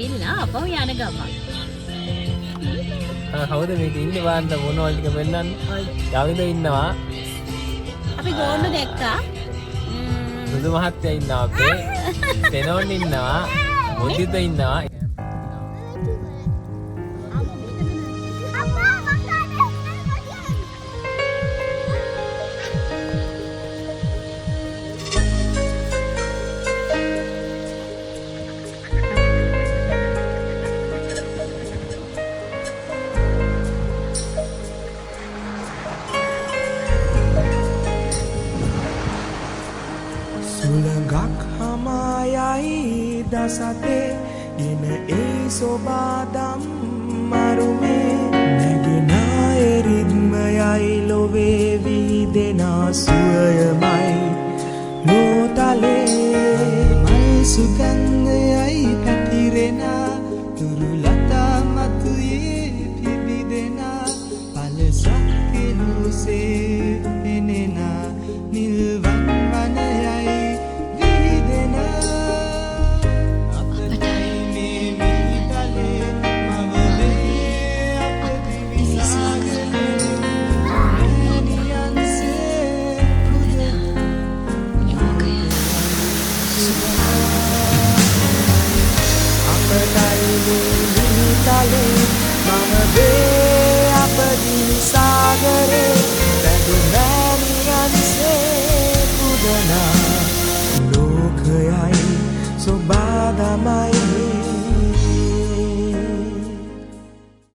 ඇවිල්ලා අපව යන ගමන්. කවුද මේක ඉන්නේ බලන්න මොනවල් ටික පෙන්නන්න. යවිද ඉන්නවා. අපි ගෝන්න දැක්කා. සුදු මහත්තයා ඉන්නවා අපේ. තෙනෝන් ඉන්නවා. මුදිත ඉන්නවා. සුළඟක් හමායයි දසතේ ගෙන ඒ සොබාදම් මරුමේ නැගෙන එරිද්මයයි ලොවේ විහිදෙනා සුවයමයි ලෝතලේ මල් සුගන්ධයයි පැතිරෙන තුරුලතා මතුයේ පිබිදෙන පලසක් කෙලුසේ එනෙන නිල්වන් වනයයි විහිදෙන අපටයි මේ මිහිතලේ මවලේ අප දිවිසාගලේ නියන්සේ කුද අපටයි මේ මිහිතලේ මවලේ අප දිවිසාගලේ ලෝකයයි සොබාදමයි